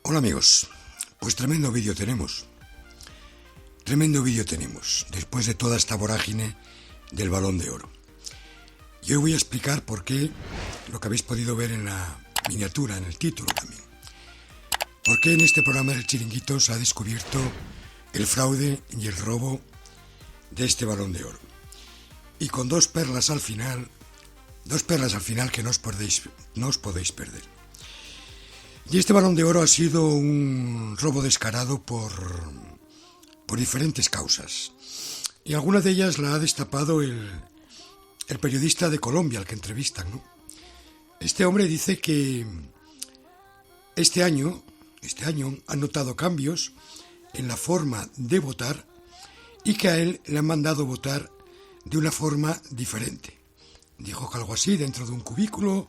Hola amigos, pues tremendo vídeo tenemos, después de toda esta vorágine del Balón de Oro. Y hoy voy a explicar por qué, lo que habéis podido ver en la miniatura, en el título también, por qué en este programa del Chiringuito se ha descubierto el fraude y el robo de este Balón de Oro. Y con dos perlas al final que no os podéis perder. Y este Balón de Oro ha sido un robo descarado por diferentes causas. Y alguna de ellas la ha destapado el periodista de Colombia al que entrevistan, ¿no? Este hombre dice que este año han notado cambios en la forma de votar y que a él le han mandado votar de una forma diferente. Dijo que algo así dentro de un cubículo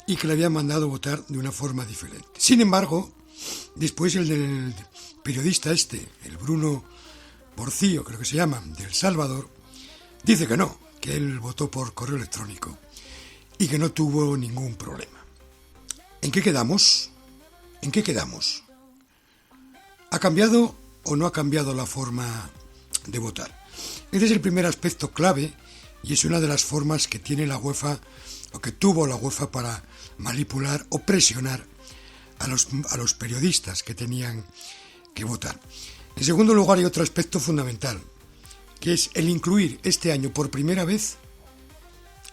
y que le habían mandado votar de una forma diferente. Sin embargo, después el del periodista el Bruno Porcillo, creo que se llama, de El Salvador, dice que no, que él votó por correo electrónico y que no tuvo ningún problema. ¿En qué quedamos? ¿Ha cambiado o no ha cambiado la forma de votar? Ese es el primer aspecto clave y es una de las formas que tiene la UEFA o que tuvo la UEFA para manipular o presionar a los periodistas que tenían que votar. En segundo lugar, hay otro aspecto fundamental, que es el incluir este año por primera vez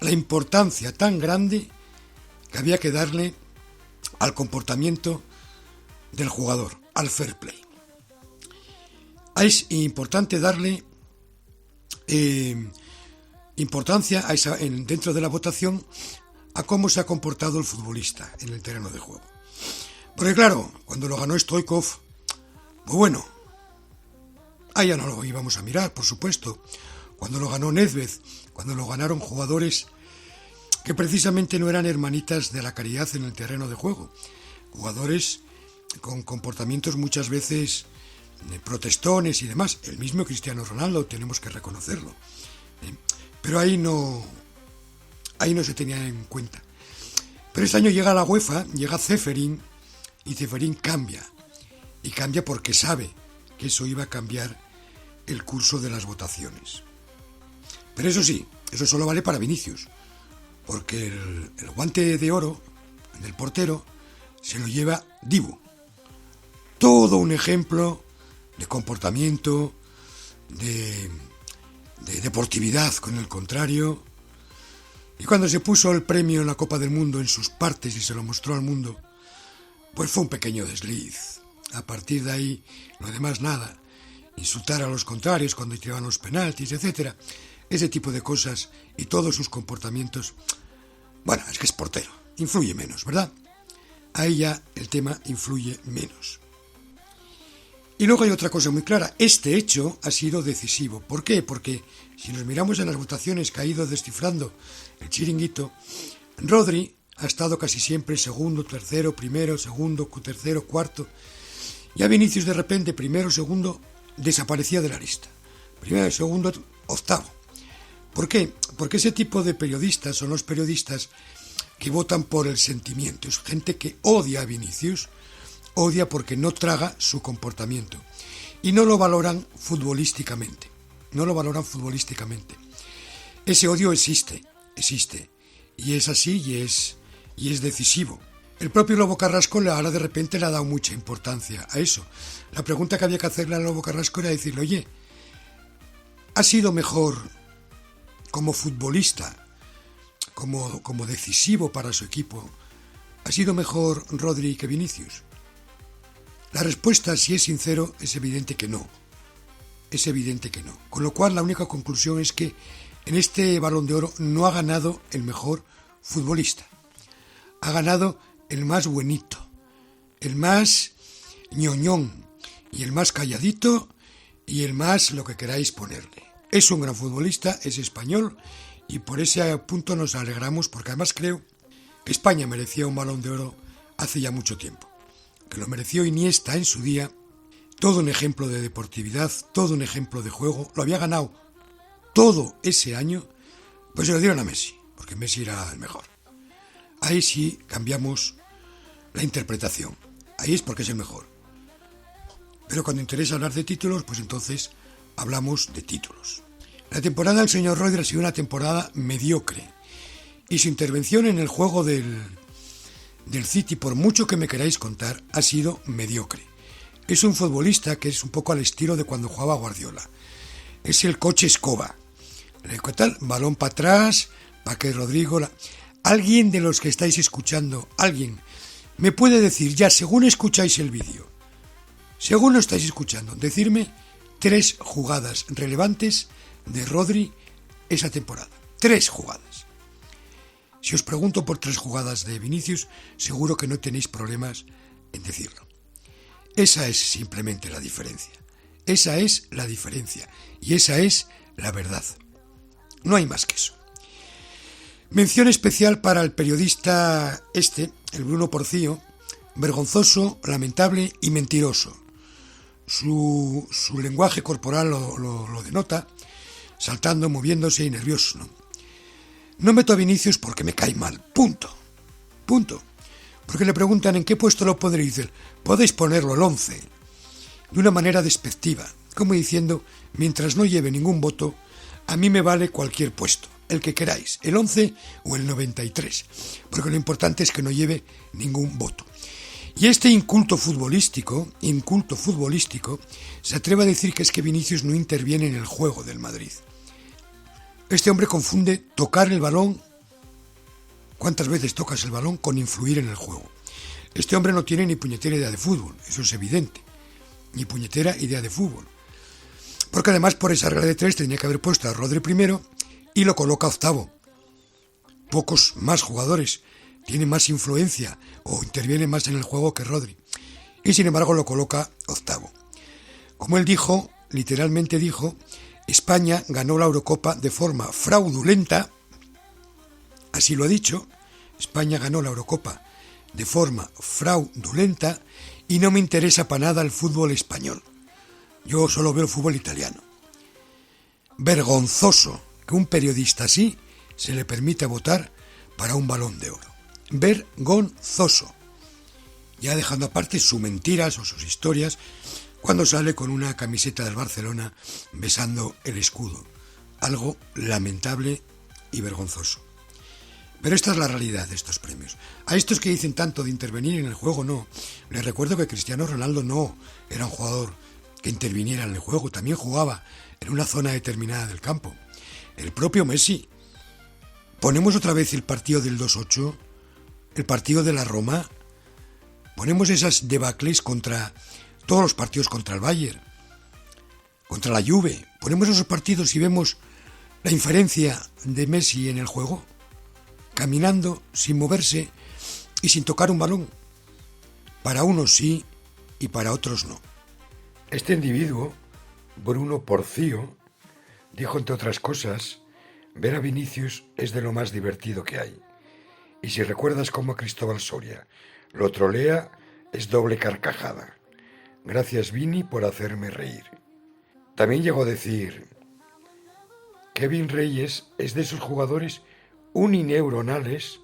la importancia tan grande que había que darle al comportamiento del jugador, al fair play. Es importante darle importancia dentro de la votación a cómo se ha comportado el futbolista en el terreno de juego. Porque claro, cuando lo ganó Stoichkov, pues bueno, ahí ya no lo íbamos a mirar, por supuesto. Cuando lo ganó Nedved, cuando lo ganaron jugadores que precisamente no eran hermanitas de la caridad en el terreno de juego, jugadores con comportamientos muchas veces protestones y demás. El mismo Cristiano Ronaldo, tenemos que reconocerlo. Pero ahí no se tenía en cuenta. Pero este año llega la UEFA, llega Ceferin, y Ceferin cambia. Y cambia porque sabe que eso iba a cambiar el curso de las votaciones. Pero eso sí, eso solo vale para Vinicius. Porque el guante de oro del portero se lo lleva Dibu. Todo un ejemplo de comportamiento, de deportividad con el contrario. Y cuando se puso el premio en la Copa del Mundo en sus partes y se lo mostró al mundo, pues fue un pequeño desliz. A partir de ahí, lo demás nada. Insultar a los contrarios cuando tiraban los penaltis, etcétera. Ese tipo de cosas y todos sus comportamientos. Bueno, es que es portero. Influye menos, ¿verdad? Ahí ya el tema influye menos. Y luego hay otra cosa muy clara. Este hecho ha sido decisivo. ¿Por qué? Porque si nos miramos en las votaciones que ha ido descifrando el Chiringuito, Rodri ha estado casi siempre segundo, tercero, primero, segundo, tercero, cuarto. Y a Vinicius de repente, primero, segundo, desaparecía de la lista. Primero, segundo, octavo. ¿Por qué? Porque ese tipo de periodistas son los periodistas que votan por el sentimiento. Es gente que odia a Vinicius, odia porque no traga su comportamiento y no lo valoran futbolísticamente. Ese odio existe y es así y es decisivo. El propio Lobo Carrasco ahora de repente le ha dado mucha importancia a eso. La pregunta que había que hacerle al Lobo Carrasco era decirle: oye, ¿ha sido mejor como futbolista, como decisivo para su equipo, ha sido mejor Rodri que Vinicius? La respuesta, si es sincero, es evidente que no. Con lo cual, la única conclusión es que en este Balón de Oro no ha ganado el mejor futbolista. Ha ganado el más buenito, el más ñoñón, y el más calladito, y el más lo que queráis ponerle. Es un gran futbolista, es español, y por ese punto nos alegramos, porque además creo que España merecía un Balón de Oro hace ya mucho tiempo. Que lo mereció Iniesta en su día, todo un ejemplo de deportividad, todo un ejemplo de juego, lo había ganado todo ese año, pues se lo dieron a Messi, porque Messi era el mejor. Ahí sí cambiamos la interpretación. ahí es porque es el mejor. Pero cuando interesa hablar de títulos, pues entonces hablamos de títulos. La temporada del señor Rodri ha sido una temporada mediocre y su intervención en el juego del City, por mucho que me queráis contar, ha sido mediocre. Es un futbolista que es un poco al estilo de cuando jugaba Guardiola. Es el coche escoba. ¿Qué tal? Balón para atrás, para que Rodrigo... Alguien de los que estáis escuchando, alguien, me puede decir ya, según escucháis el vídeo, según lo estáis escuchando, decirme 3 jugadas relevantes de Rodri esa temporada. 3 jugadas. Si os pregunto por 3 jugadas de Vinicius, seguro que no tenéis problemas en decirlo. Esa es simplemente la diferencia. Esa es la diferencia. Y esa es la verdad. No hay más que eso. Mención especial para el periodista el Bruno Porcillo, vergonzoso, lamentable y mentiroso. Su lenguaje corporal lo denota, saltando, moviéndose y nervioso. No meto a Vinicius porque me cae mal, punto. Porque le preguntan en qué puesto lo pondréis, y dice, podéis ponerlo el 11, de una manera despectiva, como diciendo, mientras no lleve ningún voto, a mí me vale cualquier puesto, el que queráis, el 11 o el 93, porque lo importante es que no lleve ningún voto. Y este inculto futbolístico, se atreve a decir que es que Vinicius no interviene en el juego del Madrid. Este hombre confunde tocar el balón, cuántas veces tocas el balón, con influir en el juego. Este hombre no tiene ni puñetera idea de fútbol, eso es evidente, ni puñetera idea de fútbol. Porque además por esa regla de 3 tenía que haber puesto a Rodri primero y lo coloca octavo. Pocos más jugadores tienen más influencia o intervienen más en el juego que Rodri. Y sin embargo lo coloca octavo. Como él dijo, literalmente dijo, España ganó la Eurocopa de forma fraudulenta. Así lo ha dicho. España ganó la Eurocopa de forma fraudulenta y no me interesa para nada el fútbol español. Yo solo veo el fútbol italiano. Vergonzoso que un periodista así se le permita votar para un Balón de Oro. Vergonzoso. Ya dejando aparte sus mentiras o sus historias, cuando sale con una camiseta del Barcelona besando el escudo. Algo lamentable y vergonzoso. Pero esta es la realidad de estos premios. A estos que dicen tanto de intervenir en el juego, no. Les recuerdo que Cristiano Ronaldo no era un jugador que interviniera en el juego, también jugaba en una zona determinada del campo. El propio Messi. Ponemos otra vez el partido del 2-8, el partido de la Roma, ponemos esas debacles contra todos los partidos contra el Bayern, contra la Juve, ponemos esos partidos y vemos la inferencia de Messi en el juego, caminando, sin moverse y sin tocar un balón. Para unos sí y para otros no. Este individuo, Bruno Porcillo, dijo entre otras cosas, ver a Vinicius es de lo más divertido que hay. Y si recuerdas cómo Cristóbal Soria lo trolea, es doble carcajada. Gracias, Vini, por hacerme reír. También llegó a decir, Kevin Reyes es de esos jugadores unineuronales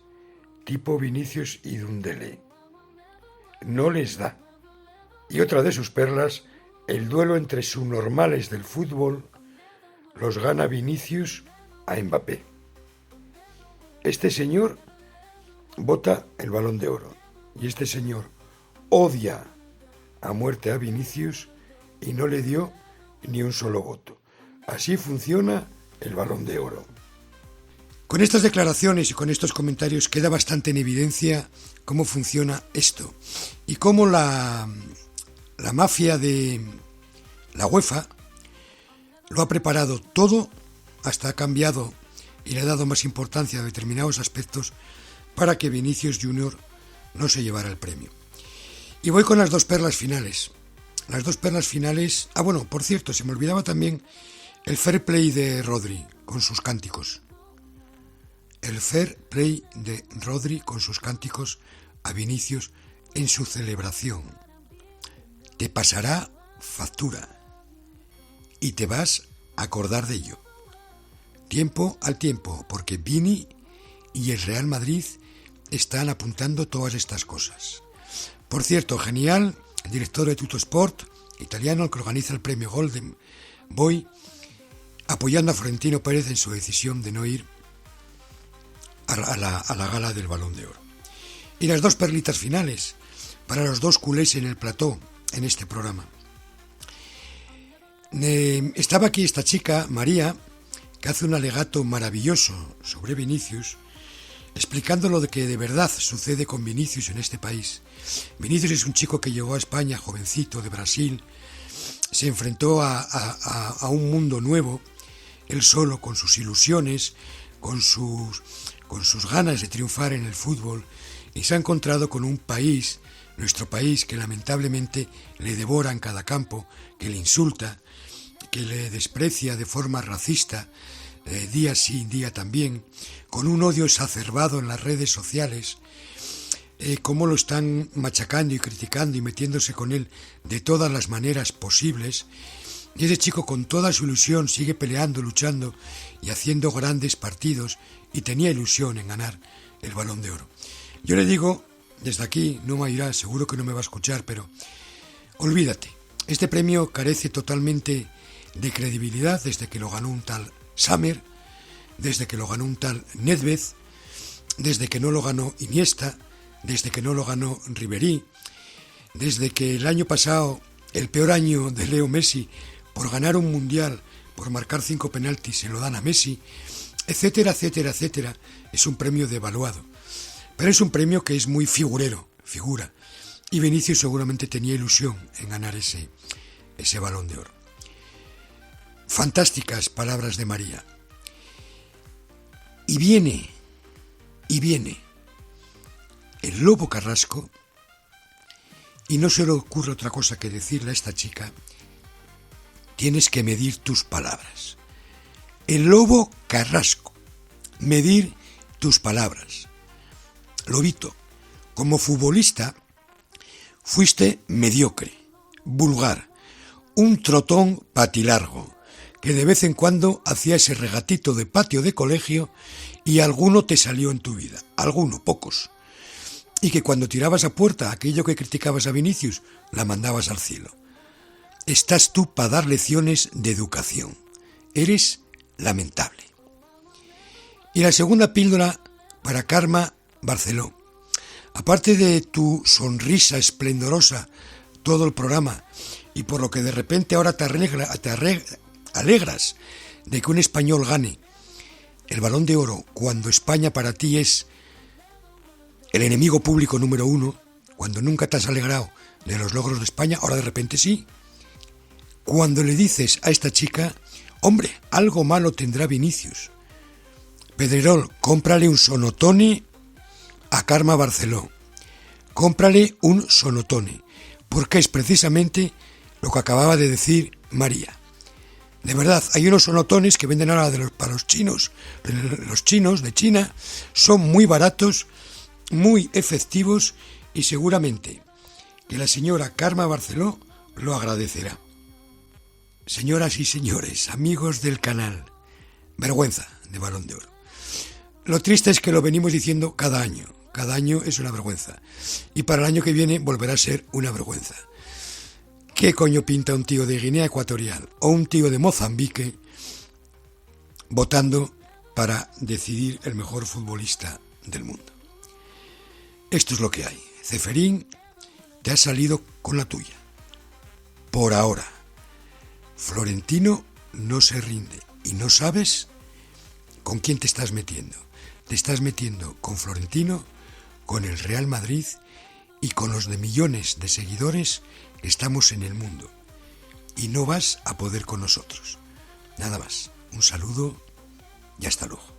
tipo Vinicius y Dundele. No les da. Y otra de sus perlas, el duelo entre subnormales del fútbol los gana Vinicius a Mbappé. Este señor vota el Balón de Oro y este señor odia a muerte a Vinicius y no le dio ni un solo voto. Así funciona el Balón de Oro. Con estas declaraciones y con estos comentarios queda bastante en evidencia cómo funciona esto y cómo la mafia de la UEFA lo ha preparado todo, hasta ha cambiado y le ha dado más importancia a determinados aspectos para que Vinicius Junior no se llevara el premio. Y voy con las 2 perlas finales. Las 2 perlas finales... Ah, bueno, por cierto, se me olvidaba también el fair play de Rodri con sus cánticos. El fair play de Rodri con sus cánticos a Vinicius en su celebración. Te pasará factura y te vas a acordar de ello. Tiempo al tiempo, porque Vini y el Real Madrid están apuntando todas estas cosas. Por cierto, genial, el director de Tuttosport, italiano, el que organiza el premio Golden Boy, apoyando a Florentino Pérez en su decisión de no ir a la gala del Balón de Oro. Y las dos perlitas finales para los dos culés en el plató en este programa. Estaba aquí esta chica, María, que hace un alegato maravilloso sobre Vinicius, explicando lo que de verdad sucede con Vinicius en este país. Vinicius es un chico que llegó a España, jovencito, de Brasil, se enfrentó a un mundo nuevo, él solo, con sus ilusiones, con sus ganas de triunfar en el fútbol, y se ha encontrado con un país, nuestro país, que lamentablemente le devora en cada campo, que le insulta, que le desprecia de forma racista, día sí, día también, con un odio exacerbado en las redes sociales, cómo lo están machacando y criticando y metiéndose con él de todas las maneras posibles. Y ese chico, con toda su ilusión, sigue peleando, luchando y haciendo grandes partidos, y tenía ilusión en ganar el Balón de Oro. Yo le digo, desde aquí, no me oirá, seguro que no me va a escuchar, pero olvídate, este premio carece totalmente de credibilidad desde que lo ganó un tal Sammer, desde que lo ganó un tal Nedved, desde que no lo ganó Iniesta, desde que no lo ganó Ribéry, desde que el año pasado, el peor año de Leo Messi, por ganar un mundial, por marcar 5 penaltis, se lo dan a Messi, etcétera, etcétera, etcétera. Es un premio devaluado, pero es un premio que es muy figura, y Vinicius seguramente tenía ilusión en ganar ese Balón de Oro. Fantásticas palabras de María. Y viene el Lobo Carrasco, y no se le ocurre otra cosa que decirle a esta chica: tienes que medir tus palabras. El Lobo Carrasco, medir tus palabras. Lobito, como futbolista fuiste mediocre, vulgar, un trotón patilargo, que de vez en cuando hacía ese regatito de patio de colegio y alguno te salió en tu vida, alguno, pocos, y que cuando tirabas a puerta aquello que criticabas a Vinicius, la mandabas al cielo. Estás tú para dar lecciones de educación. Eres lamentable. Y la segunda píldora para Carme Barceló. Aparte de tu sonrisa esplendorosa todo el programa, y por lo que de repente ahora te alegras de que un español gane el Balón de Oro cuando España para ti es el enemigo público número 1, cuando nunca te has alegrado de los logros de España, ahora de repente sí. Cuando le dices a esta chica: hombre, algo malo tendrá Vinicius. Pedrerol, cómprale un sonotone a Carme Barceló. Cómprale un sonotone, porque es precisamente lo que acababa de decir María. De verdad, hay unos sonotones que venden ahora para los chinos. Los chinos de China son muy baratos, muy efectivos, y seguramente que la señora Carme Barceló lo agradecerá. Señoras y señores, amigos del canal, vergüenza de Balón de Oro. Lo triste es que lo venimos diciendo cada año es una vergüenza, y para el año que viene volverá a ser una vergüenza. ¿Qué coño pinta un tío de Guinea Ecuatorial o un tío de Mozambique votando para decidir el mejor futbolista del mundo? Esto es lo que hay. Ceferín, te has salido con la tuya. Por ahora. Florentino no se rinde y no sabes con quién te estás metiendo. Te estás metiendo con Florentino, con el Real Madrid y con los de millones de seguidores que estamos en el mundo. Y no vas a poder con nosotros. Nada más. Un saludo y hasta luego.